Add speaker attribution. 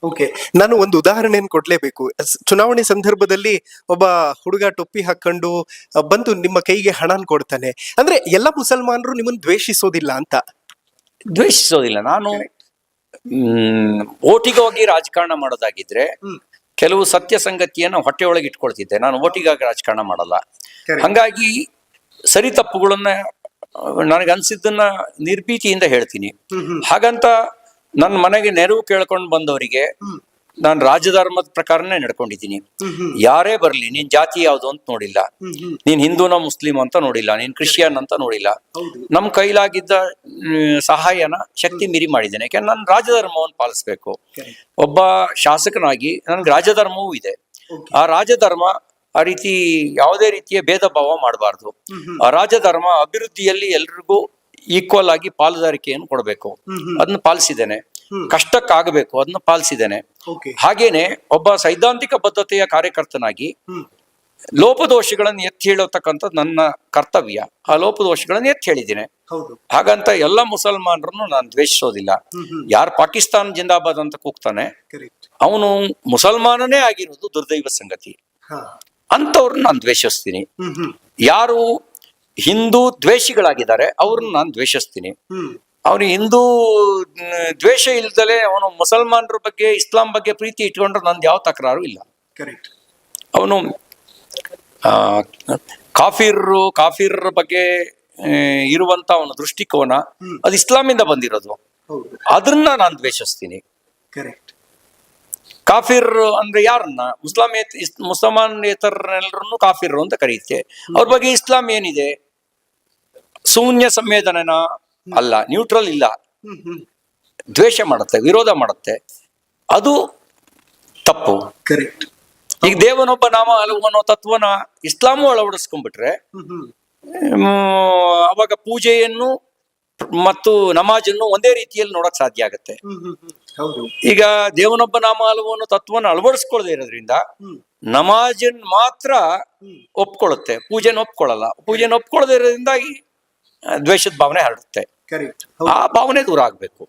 Speaker 1: Okay, ನಾನು ಒಂದು ಉದಾಹರಣೆಯನ್ನು ಕೊಡ್ಲೇಬೇಕು. ಚುನಾವಣೆ ಸಂದರ್ಭದಲ್ಲಿ ಒಬ್ಬ ಹುಡುಗ ಟೊಪ್ಪಿ ಹಾಕೊಂಡು ಬಂದು ನಿಮ್ಮ ಕೈಗೆ ಹಣನ್ ಕೊಡ್ತಾನೆ. ಅಂದ್ರೆ ಎಲ್ಲ ಮುಸಲ್ಮಾನರು ನಿಮ್ಮನ್ನು ದ್ವೇಷಿಸೋದಿಲ್ಲ ಅಂತ.
Speaker 2: ದ್ವೇಷಿಸೋದಿಲ್ಲ. ನಾನು ಓಟಿಗೋಗಿ ರಾಜಕಾರಣ ಮಾಡೋದಾಗಿದ್ರೆ ಕೆಲವು ಸತ್ಯ ಸಂಗತಿಯನ್ನು ಹೊಟ್ಟೆ ಒಳಗೆ ಇಟ್ಕೊಳ್ತಿದ್ದೆ. ನಾನು ಓಟಿಗಾಗಿ ರಾಜಕಾರಣ ಮಾಡಲ್ಲ. ಹಂಗಾಗಿ ಸರಿ ತಪ್ಪುಗಳನ್ನ ನನಗನ್ಸಿದ್ದನ್ನ ನಿರ್ಭೀತಿಯಿಂದ ಹೇಳ್ತೀನಿ. ಹಾಗಂತ ನನ್ನ ಮನೆಗೆ ನೆರವು ಕೇಳ್ಕೊಂಡು ಬಂದವರಿಗೆ ನಾನು ರಾಜಧರ್ಮದ ಪ್ರಕಾರನೇ ನಡ್ಕೊಂಡಿದ್ದೀನಿ. ಯಾರೇ ಬರ್ಲಿ, ನೀನ್ ಜಾತಿ ಯಾವ್ದು ಅಂತ ನೋಡಿಲ್ಲ, ನೀನ್ ಹಿಂದೂನ ಮುಸ್ಲಿಂ ಅಂತ ನೋಡಿಲ್ಲ, ನೀನ್ ಕ್ರಿಶ್ಚಿಯನ್ ಅಂತ ನೋಡಿಲ್ಲ. ನಮ್ ಕೈಲಾಗಿದ್ದ ಸಹಾಯನ ಶಕ್ತಿ ಮೀರಿ ಮಾಡಿದ್ದೇನೆ. ಯಾಕಂದ್ರೆ ನಾನು ರಾಜಧರ್ಮವನ್ನು ಪಾಲಿಸ್ಬೇಕು. ಒಬ್ಬ ಶಾಸಕನಾಗಿ ನನ್ಗೆ ರಾಜಧರ್ಮವೂ ಇದೆ. ಆ ರಾಜಧರ್ಮ ಆ ರೀತಿ ಯಾವುದೇ ರೀತಿಯ ಭೇದ ಭಾವ ಮಾಡಬಾರ್ದು. ಆ ರಾಜಧರ್ಮ ಅಭಿವೃದ್ಧಿಯಲ್ಲಿ ಎಲ್ರಿಗೂ ಈಕ್ವಲ್ ಆಗಿ ಪಾಲುದಾರಿಕೆಯನ್ನು ಕೊಡಬೇಕು. ಅದನ್ನ ಪಾಲಿಸಿದ್ದೇನೆ. ಕಷ್ಟಕ್ಕಾಗಬೇಕು, ಅದನ್ನ ಪಾಲಿಸಿದ್ದೇನೆ. ಹಾಗೇನೆ ಒಬ್ಬ ಸೈದ್ಧಾಂತಿಕ ಬದ್ಧತೆಯ ಕಾರ್ಯಕರ್ತನಾಗಿ ಲೋಪದೋಷಗಳನ್ನು ಎತ್ತಿ ಹೇಳತಕ್ಕಂಥದ್ದು ನನ್ನ ಕರ್ತವ್ಯ. ಆ ಲೋಪದೋಷಗಳನ್ನು ಎತ್ತಿ ಹೇಳಿದ್ದೇನೆ. ಹಾಗಂತ ಎಲ್ಲ ಮುಸಲ್ಮಾನರನ್ನು ನಾನು ದ್ವೇಷಿಸೋದಿಲ್ಲ. ಯಾರು ಪಾಕಿಸ್ತಾನ ಜಿಂದಾಬಾದ್ ಅಂತ ಕೂಗ್ತಾನೆ ಅವನು ಮುಸಲ್ಮಾನನೇ ಆಗಿರೋದು ದುರ್ದೈವ ಸಂಗತಿ. ಅಂತವ್ರನ್ನ ನಾನು ದ್ವೇಷಿಸ್ತೀನಿ. ಯಾರು ಹಿಂದೂ ದ್ವೇಷಿಗಳಾಗಿದ್ದಾರೆ ಅವ್ರನ್ನ ನಾನು ದ್ವೇಷಿಸ್ತೀನಿ. ಅವನು ಹಿಂದೂ ದ್ವೇಷ ಇಲ್ದಲೆ ಅವನು ಮುಸಲ್ಮಾನರ ಬಗ್ಗೆ, ಇಸ್ಲಾಂ ಬಗ್ಗೆ ಪ್ರೀತಿ ಇಟ್ಕೊಂಡ್ರೆ ನಂದು ಯಾವ ತಕರಾರು ಇಲ್ಲ. ಅವನು ಕಾಫಿರ್ ಬಗ್ಗೆ ಇರುವಂತ ಅವನ ದೃಷ್ಟಿಕೋನ ಅದು ಇಸ್ಲಾಮಿಂದ ಬಂದಿರೋದು. ಅದನ್ನ ನಾನು ದ್ವೇಷಿಸ್ತೀನಿ. ಕಾಫಿರ್ ಅಂದ್ರೆ ಯಾರನ್ನ? ಮುಸಲ್ಮಾನೇತರನ್ನೆಲ್ಲರನ್ನು ಕಾಫಿರ್ ಅಂತ ಕರೆಯುತ್ತೆ. ಅವ್ರ ಬಗ್ಗೆ ಇಸ್ಲಾಂ ಏನಿದೆ? ಶೂನ್ಯ ಸಂವೇದನೆನ ಅಲ್ಲ, ನ್ಯೂಟ್ರಲ್ ಇಲ್ಲ, ದ್ವೇಷ ಮಾಡುತ್ತೆ, ವಿರೋಧ ಮಾಡುತ್ತೆ. ಅದು ತಪ್ಪು. ಈಗ ದೇವನೊಬ್ಬ ನಾಮ ಹಲವು ಅನ್ನೋ ತತ್ವನ ಇಸ್ಲಾಮು ಅಳವಡಿಸ್ಕೊಂಡ್ಬಿಟ್ರೆ ಅವಾಗ ಪೂಜೆಯನ್ನು ಮತ್ತು ನಮಾಜನ್ನು ಒಂದೇ ರೀತಿಯಲ್ಲಿ ನೋಡಕ್ ಸಾಧ್ಯ ಆಗತ್ತೆ. ಈಗ ದೇವನೊಬ್ಬ ನಾಮ ಹಲವು ಅನ್ನೋ ತತ್ವನ ಅಳವಡಿಸ್ಕೊಳ್ಳದೆ ಇರೋದ್ರಿಂದ ನಮಾಜನ್ ಮಾತ್ರ ಒಪ್ಕೊಳ್ಳುತ್ತೆ, ಪೂಜೆನ ಒಪ್ಕೊಳ್ಳಲ್ಲ. ಪೂಜೆನ ಒಪ್ಕೊಳ್ಳದೆ ಇರೋದ್ರಿಂದಾಗಿ ದ್ವೇಷದ ಭಾವನೆ ಹರಡುತ್ತೆ. ಆ ಭಾವನೆ ದೂರ ಆಗ್ಬೇಕು.